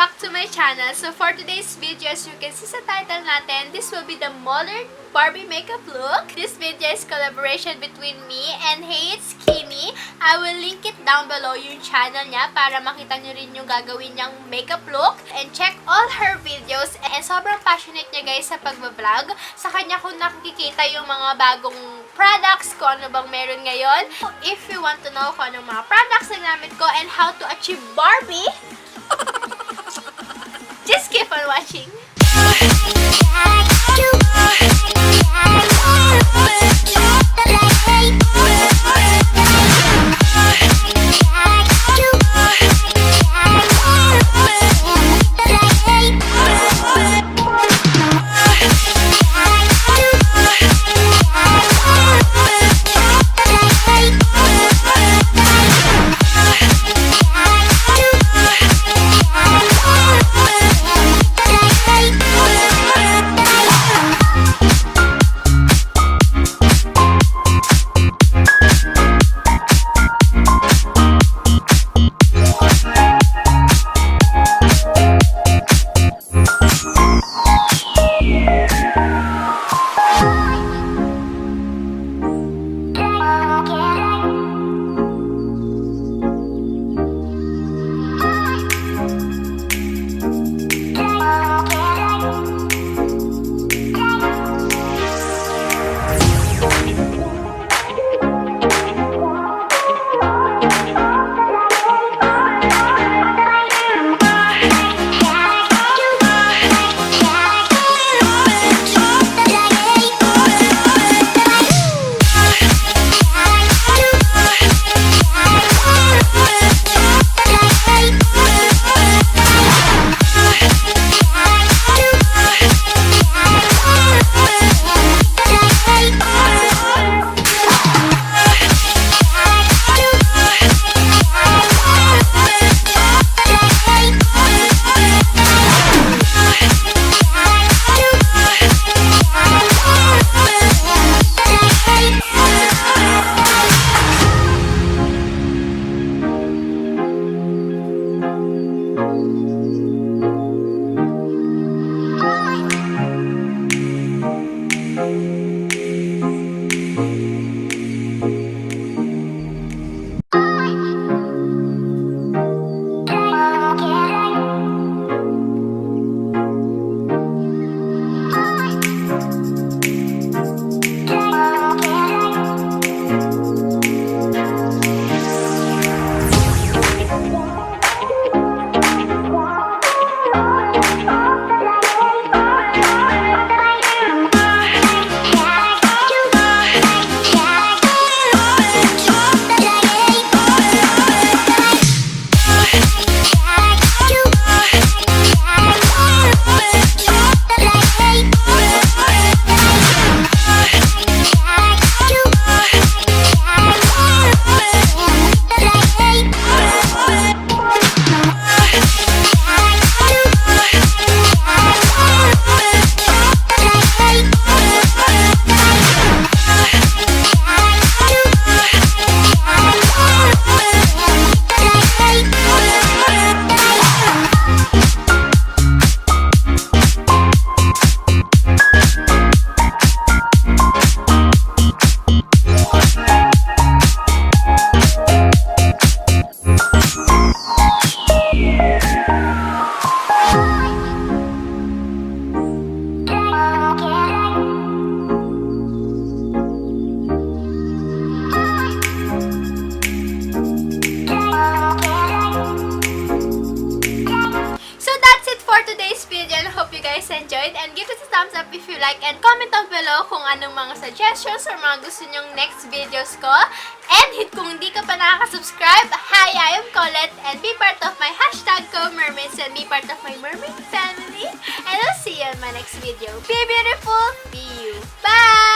back to my channel. So for today's video, as you can see sa title natin, this will be the modern Barbie makeup look. This video is collaboration between me and HEYITSKIIMII. I will link it down below yung channel niya para makita nyo rin yung gagawin niyang makeup look. And check all her videos. And sobrang passionate niya guys sa pagbablog. Sa kanya ko nakikita yung mga bagong products, kung ano bang meron ngayon. If you want to know kung anong mga products na gamit ko and how to achieve Barbie, just keep on watching. Enjoyed, and give it a thumbs up if you like, and comment down below kung anong mga suggestions or mga gusto nyong next videos ko. And hit kung hindi ka pa nakaka-subscribe, hi, I am Collette, and be part of my hashtag #Mermaids and be part of my mermaid family. And I'll see you in my next video. Be beautiful, be you. Bye!